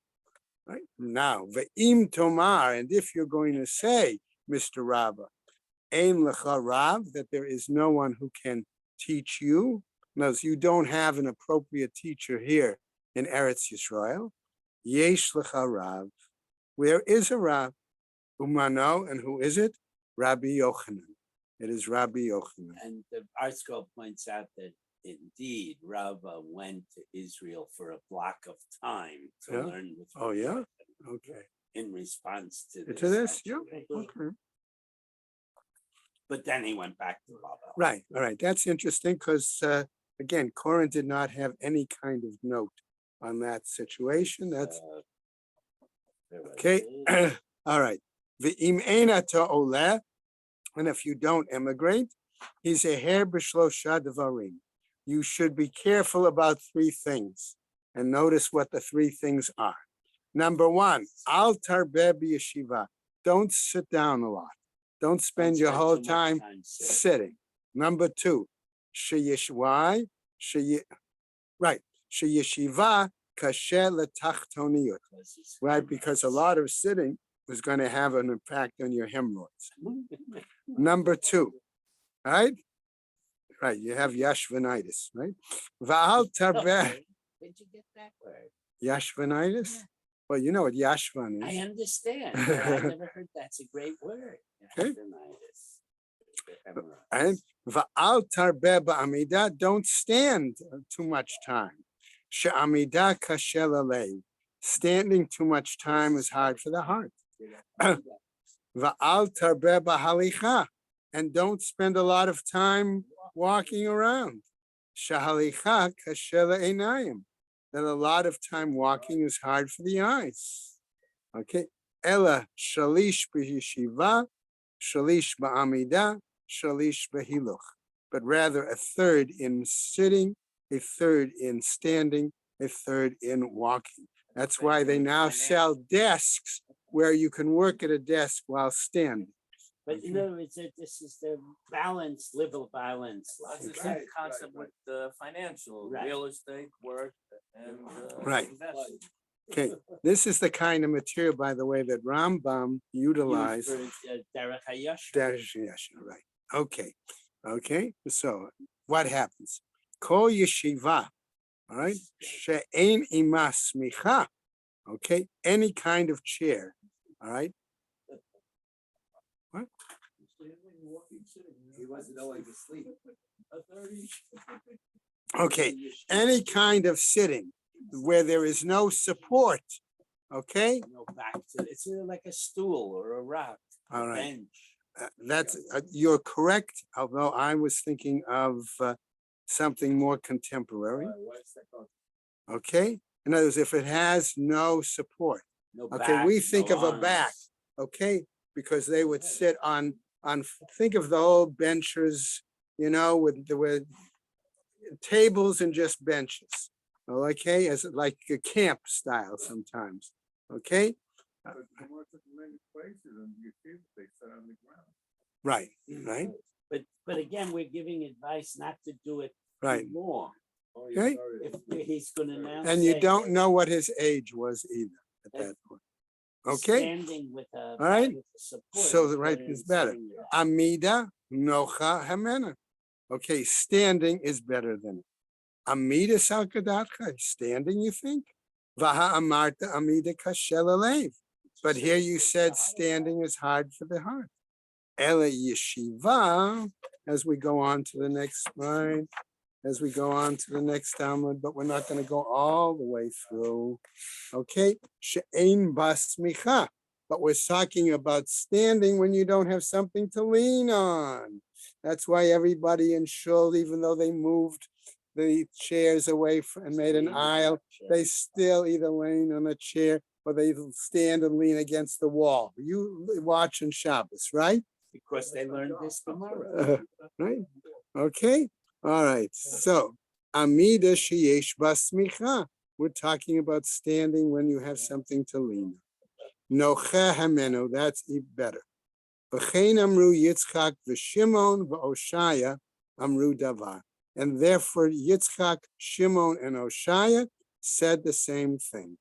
Right? Now, ve'im tomar, and if you're going to say, Mr. Rabba, ein lecha Rav, that there is no one who can teach you, because you don't have an appropriate teacher here in Eretz Yisrael, yesh lecha Rav. Where is a Rav? Umano, and who is it? Rabbi Yochanan. It is Rabbi Yochanan.
And the art school points out that indeed Rava went to Israel for a block of time to
Yeah.
learn with
Oh, yeah?
Rabbi
Okay.
in response to
To this? Yeah.
situation.
Okay.
But then he went back to Rava.
Right. All right. That's interesting because, again, Corin did not have any kind of note on that situation. That's okay. All right. V'im eina ta'oleh, and if you don't immigrate, he's a her b'shlosha devarim. You should be careful about three things, and notice what the three things are. Number one, al tarbeh b'yeshiva. Don't sit down a lot. Don't spend your whole
too much
time
sitting.
sitting. Number two, sheyeshwai, right, sheyeshiva kasher letachtoniyot. Right, because a lot of sitting is going to have an impact on your hemorrhoids. Number two, right? Right, you have yashvanitis, right? Va'al tarbeh,
Where'd you get that word?
yashvanitis? Well, you know what yashvan
I
is.
understand, but I never heard that's a great word.
Okay.
Hemorrhoids.
And va'al tarbeh ba'amida, don't stand too much time. She'amida kasher lalev. Standing too much time is hard for the heart. Va'al tarbeh b'halicha, and don't spend a lot of time walking around. Shahalicha kasher le'einayim, that a lot of time walking is hard for the eyes. Okay, ela shalish b'yeshiva, shalish ba'amida, shalish b'hiluch, but rather a third in sitting, a third in standing, a third in walking. That's why they now sell desks where you can work at a desk while standing.
But in other words, this is the balance, liberal balance.
Well, it's the
Okay.
same concept with financial,
Right.
real estate, work, and
Right.
investing.
Okay, this is the kind of material, by the way, that Rambam utilized.
Derech HaYashar.
There's Yeshua, right. Okay. Okay. So what happens? Kol yeshiva. All right. She'ein imas micha. Okay. Any kind of chair. All right. What?
He wasn't knowing to sleep.
Okay. Any kind of sitting where there is no support. Okay.
No back to it's like a stool or a rock,
All right.
bench.
That's you're correct. Although I was thinking of something more contemporary. Okay. In other words, if it has no support.
No
Okay,
back,
we think
no
of a back.
arms.
Okay, because they would sit on think of the old benchers, you know, with tables and just benches. Okay, as like a camp style sometimes. Okay, right, right,
But again, we're giving advice not to do it
right.
too long.
Okay,
If he's gonna now.
and you
say
don't
that
know what his age was either at that point. Okay,
Standing with a.
right.
with the support
So the
is
right
better
is
than
better.
sitting with that.
Amida nocha hamena. Okay, standing is better than it. Amida salkadatcha, standing, you think? Vaha amarta amida kashel alev. But here you said standing is hard for the heart. Ela yeshiva, as we go on to the next slide, as we go on to the next Talmud, but we're not going to go all the way through. Okay, she'ein bas micha. But we're talking about standing when you don't have something to lean on. That's why everybody in Shul, even though they moved the chairs away and made an aisle, they still either lean on a chair or they stand and lean against the wall. You watch in Shabbos, right?
Because they learned this tomorrow.
Right? Okay. All right. So, Amida sheyesh bas micha. We're talking about standing when you have something to lean on. Nocheh Hamenu, that's even better. V'chein amru Yitzchak v'Shimon v'Oshaya amru davar. And therefore Yitzchak, Shimon, and Oshaya said the same thing.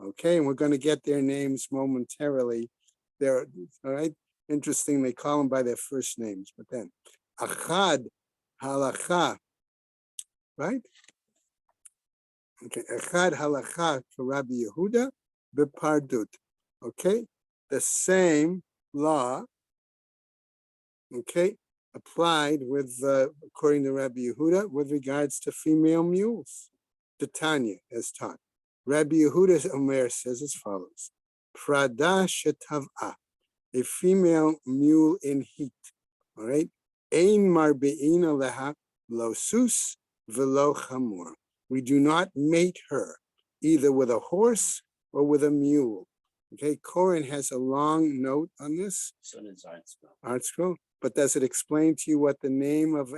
Okay, and we're going to get their names momentarily. They're all right. Interesting, they call them by their first names, but then Achad Halacha, right? Okay, Achad Halacha to Rabbi Yehuda b'Pardut. Okay, the same law, okay, applied with according to Rabbi Yehuda with regards to female mules. The Tanya as taught. Rabbi Yehuda Omer says as follows: Prada shetav'a, a female mule in heat. All right, ein marbein aleha lo sus velo chamor. We do not mate her either with a horse or with a mule. Okay, Koren has a long note on this.
So does Artsville.
Art scroll, but does it explain to you what the name of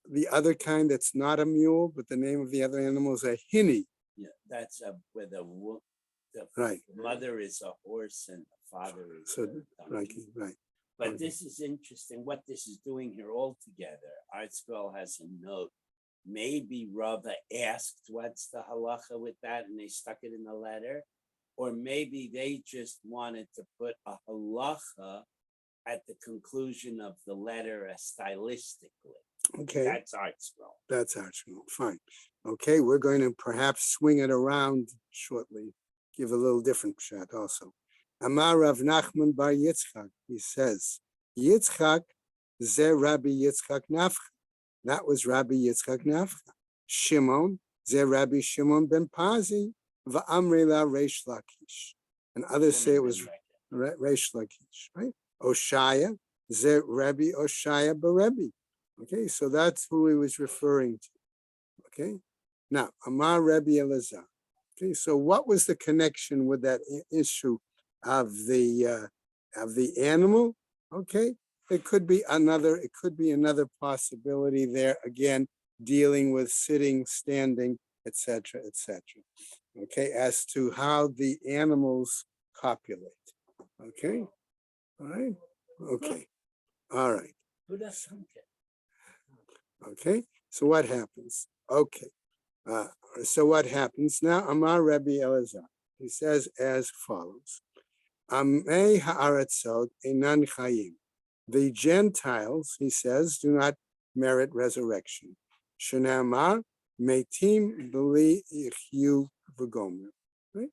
the other kind that's not a mule, but the name of the other animal is a hinny?
Yeah, that's where the
Right.
mother is a horse and the father is
So,
a
right,
donkey.
right.
But
okay.
this is interesting. What this is doing here altogether, Artsville has a note. Maybe Rava asked what's the halacha with that, and they stuck it in the letter, or maybe they just wanted to put a halacha at the conclusion of the letter stylistically.
Okay,
That's Artsville.
that's actually fine. Okay, we're going to perhaps swing it around shortly, give a little different shot also. Amar Rav Nachman bar Yitzchak, he says, Yitzchak ze Rabbi Yitzchak Nafcha. That was Rabbi Yitzchak Nafcha. Shimon ze Rabbi Shimon ben Pazi va'amri la Reish Lakish. And others say it was Reish Lakish, right? Oshaya ze Rabbi Oshaya beRebbi. Okay, so that's who he was referring to. Okay, now Amar Rebbe Elazar. Okay, so what was the connection with that issue of the animal? Okay, it could be another possibility there again, dealing with sitting, standing, etc., etc. Okay, as to how the animals copulate. Okay, all right, okay, all right. Okay, so what happens? Okay, so what happens now? Amar Rabbi Elazar, he says as follows: Amei ha'aratzot einan chayim. The Gentiles, he says, do not merit resurrection. Shenamar meitim b'li yichyu v'gomer. Right?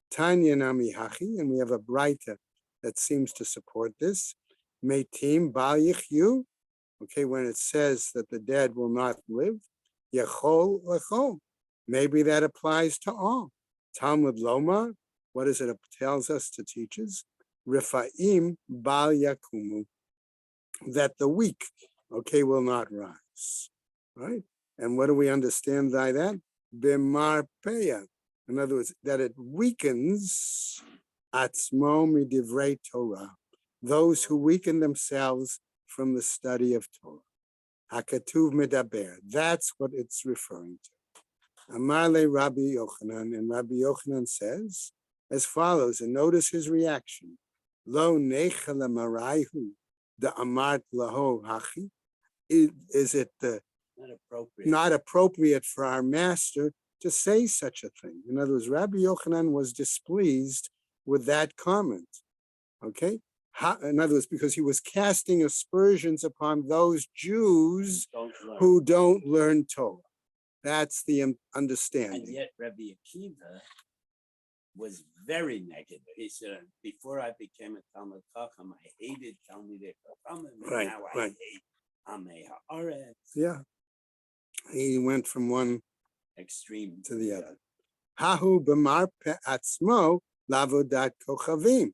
Tanya nami hachi, and we have a braita that seems to support this. Meitim bal yichyu. Okay, when it says that the dead will not live, yachol lechol. Maybe that applies to all. Talmud Lomar, what is it? It tells us to teach us, Rifaim bal yakumu, that the weak, okay, will not rise. Right? And what do we understand by that? B'marpeya. In other words, that it weakens atzmo midivrei Torah, those who weaken themselves from the study of Torah. Hakatuv medaber. That's what it's referring to. Amarle Rabbi Yochanan, and Rabbi Yochanan says as follows, and notice his reaction. Lo nechela maraihu the amart laho hachi. Is it not appropriate for our master to say such a thing? In other words, Rabbi Yochanan was displeased with that comment. Okay. In other words, because he was casting aspersions upon those Jews who don't learn Torah. That's the understanding.
And yet Rabbi Akiva was very negative. He said, before I became a Talmud Chacham, I hated Talmidei Chachamim, and
Right,
now
right.
I hate Amei Haaretz.
Yeah. He went from one
Extreme
to the other. Hahu b'mar pe'atzmo lavodat kochavim.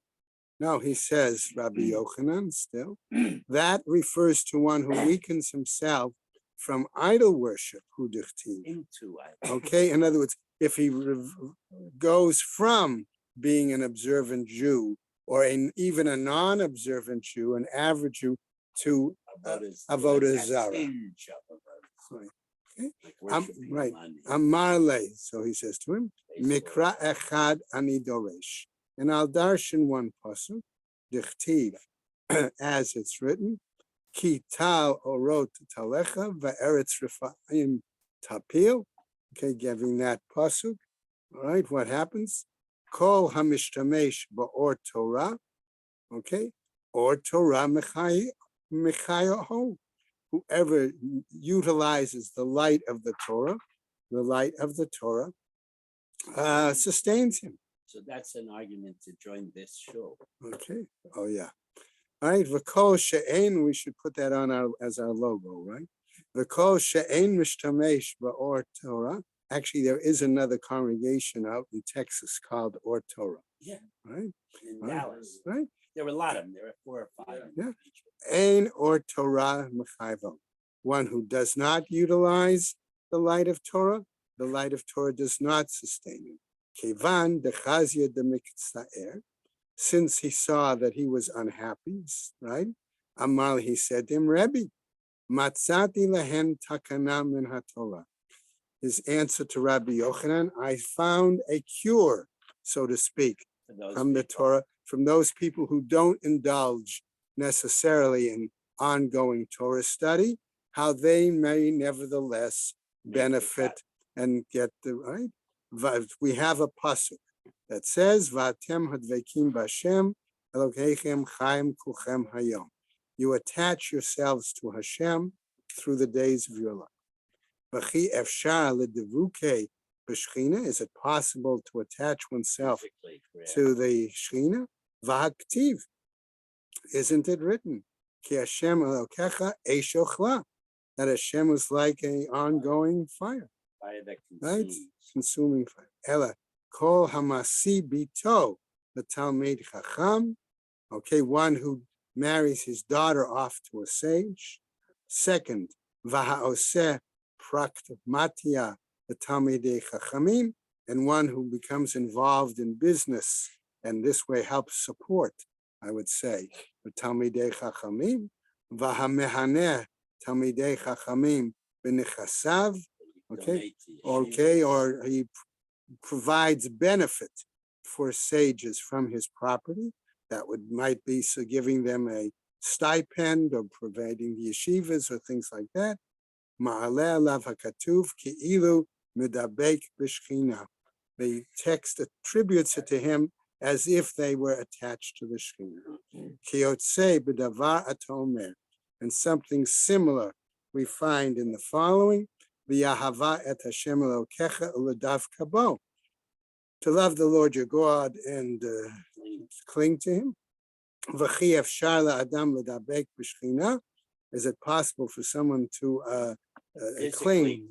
Now he says, Rabbi Yochanan still, that refers to one who weakens himself from idol worship, who dichtiv.
Into it.
Okay, in other words, if he goes from being an observant Jew or even a non-observant Jew, an average Jew, to Avodah Zarah. Okay,
Like worshiping
right.
money.
Amarle. So he says to him,
Baseball.
Mikra echad ani doresh. And I'll darshan one pasuk, dichtiv, as it's written, Ki tal orot talecha ve'eretz refaim tapil. Okay, giving that pasuk. All right, what happens? Kol hamishtamesh ba'or Torah. Okay, or Torah mechayaho. Whoever utilizes the light of the Torah, sustains him.
So that's an argument to join this show.
Okay. Oh yeah. All right. V'kol she'ein. We should put that on as our logo, right? V'kol she'ein mishtamesh ba'or Torah. Actually, there is another congregation out in Texas called Or Torah.
Yeah.
Right.
In
Right.
Dallas.
Right.
There were a lot of them. There were 4 or 5.
Yeah. Ein or Torah mechayvo. One who does not utilize the light of Torah does not sustain him. Kevan dechazia de miktsaer. Since he saw that he was unhappy, right? Amal, he said to him, Rebbe, matzati lehen takana min haTorah. His answer to Rabbi Yochanan, I found a cure, so to speak, from the Torah, from those people who don't indulge necessarily in ongoing Torah study, how they may nevertheless benefit and get the right. We have a pasuk that says, "Va'atem hadvekim b'Hashem Elokeichem chaim kulchem hayom." You attach yourselves to Hashem through the days of your life. V'chi efshar ledevuke b'Shechina. Is it possible to attach oneself to the Shechina? V'haktiv. Isn't it written? Ki Hashem Elokecha eish ochla. That Hashem was like an ongoing fire.
Fire that
Right?
consumes.
Consuming fire. Ella kol hamasi bito the Talmid Chacham. Okay, one who marries his daughter off to a sage. Second, vahaoseh praktmatia the Talmidei Chachamim, and one who becomes involved in business and this way helps support, I would say, the Talmidei Chachamim. Vahamehaneh Talmidei Chachamim b'nechasav. Okay, or he provides benefit for sages from his property. That might be so giving them a stipend or providing the yeshivas or things like that. Ma'aleh alav hakatuv ki'ilu medabek b'shchina. The text attributes it to him as if they were attached to the Shechina. Kiyotzei b'davar atomer. And something similar we find in the following. V'yahava et Hashem Elokecha u'ledav kabo. To love the Lord your God and cling to him. V'chi efshar la'adam ledabek b'Shechina. Is it possible for someone to cling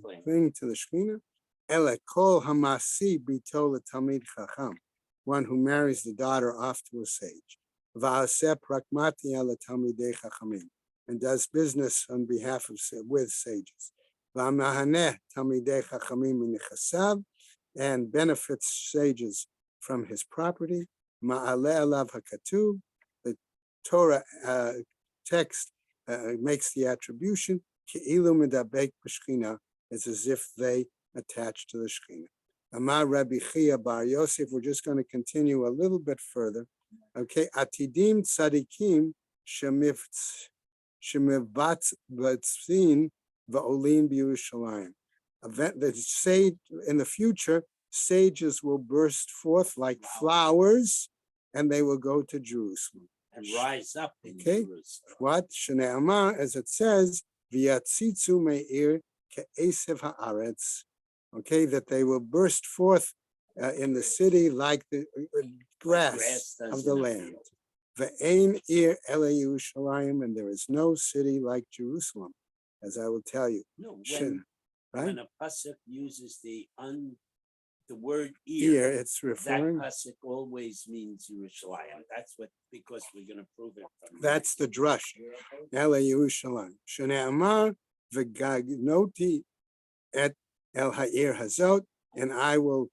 to the Shechina? Ele kol hamasi bito letalmid chacham. One who marries the daughter off to a sage. V'aseh prakmatia letalmidei chachamim. And does business on behalf of with sages. V'amahaneh talmidei chachamim minichasav. And benefits sages from his property. Ma'aleh alav hakatuv. The Torah text makes the attribution. Ki'ilu medabek b'Shechina. It's as if they attach to the Shechina. Amar Rabbi Chia bar Yosef. We're just going to continue a little bit further. Okay. Atidim tzadikim shemivbatz batzin va'olin b'Yerushalayim. The sage in the future, sages will burst forth like flowers, and they will go to Jerusalem
and rise up in
Jerusalem. What Shne'amar, as it says, v'yatzitzu me'ir ke'esev haaretz. Okay, that they will burst forth in the city like the grass of the land. Ve'ein ir ele Yerushalayim, and there is no city like Jerusalem, as I will tell you.
No,
Right?
when a pasuk uses the word
ear, it's referring.
That pasuk always means Yerushalayim. That's what, because we're going to prove it.
That's the drush. Ele Yerushalayim. Shne'amar v'gagnoti et el ha'ir hazot, and I will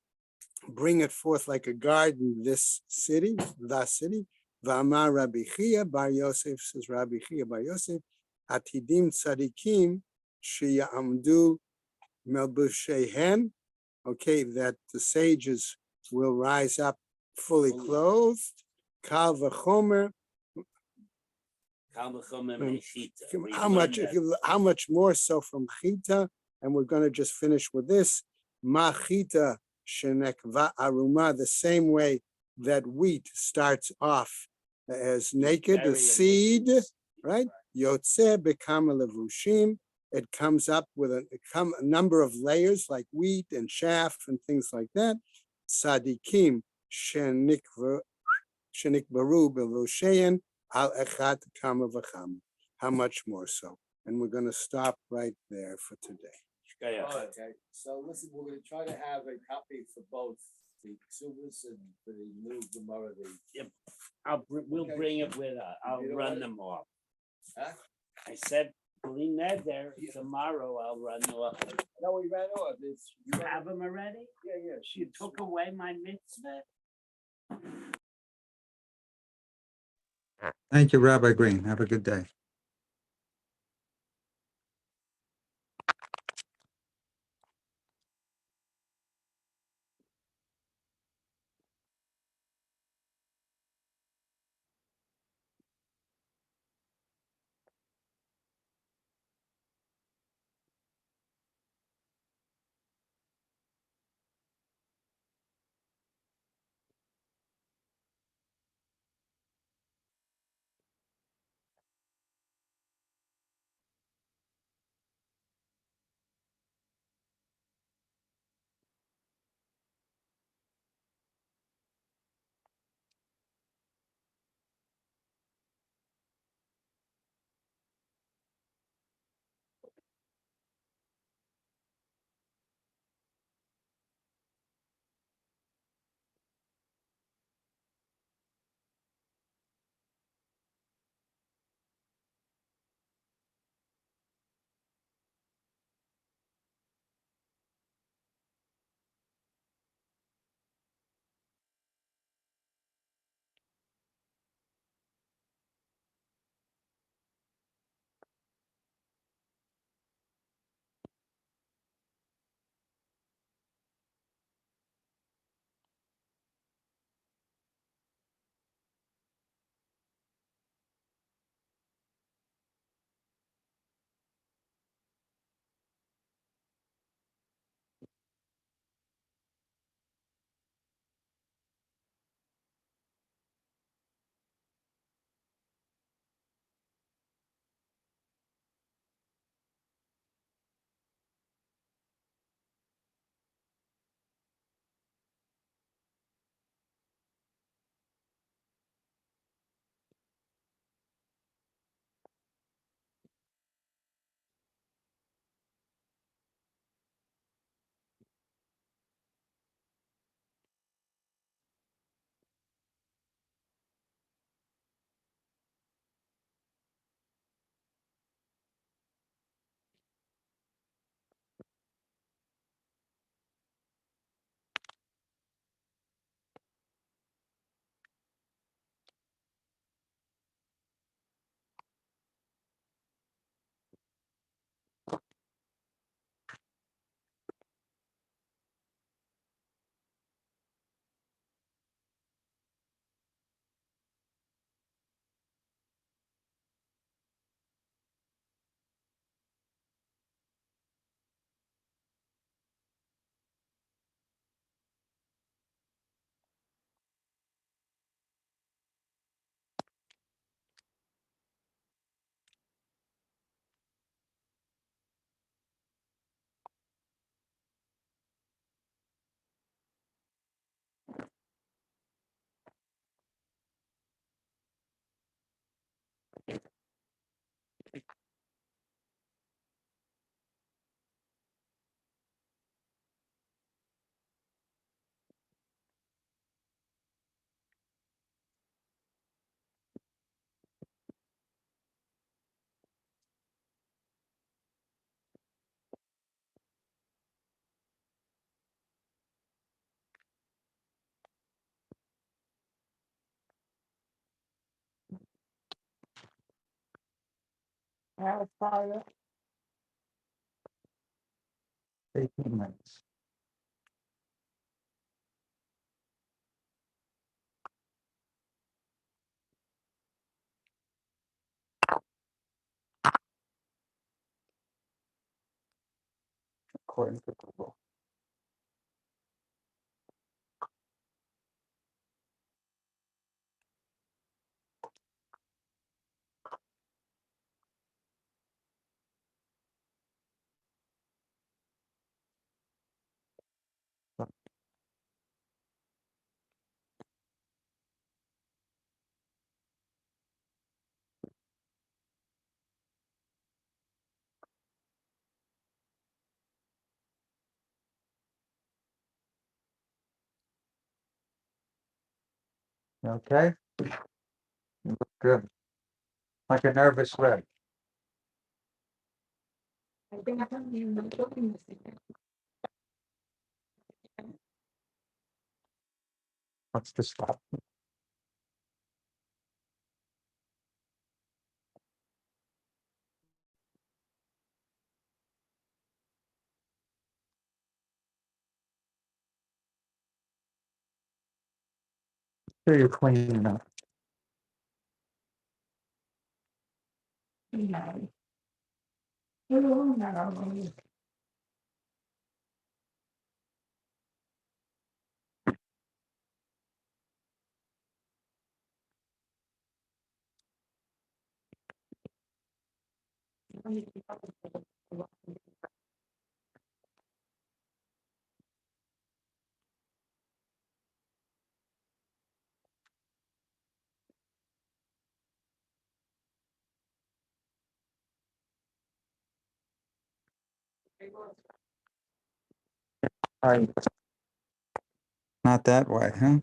bring it forth like a garden. This city, the city. V'amar Rabbi Chia bar Yosef, says Rabbi Chia bar Yosef, atidim tzadikim sheyamdu melbushehen, okay, that the sages will rise up fully clothed. Kal v'chomer,
Kal v'chomer
Mm.
mechita. We
how much,
learned that.
how much more so from chita? And we're going to just finish with this. Machita shenekva aruma, the same way that wheat starts off as naked, a
Very
seed,
ambitious.
right? Yotze bekama levushim. It comes up with a number of layers like wheat and chaff and things like that. Sadikim shenikvaru bevoshein al echat kama v'chama. How much more so? And we're going to stop right there for today.
Shkaya.
Okay, so listen, we're gonna try to have a copy for both the Ksubas and for the new Gemara,
We'll
Okay.
bring it with us. I'll
You know
run
what?
them off.
Huh?
I said, bring that there. Tomorrow I'll run them off.
No, we ran off, it's.
You have them already?
Yeah, yeah,
You took away my mitzvah?
Thank you, Rabbi Green. Have a good day. 18 minutes. According to Google. You okay? You look good. Like a nervous wreck. What's the stop? Sure you're cleaning up. All right. Not that way, huh?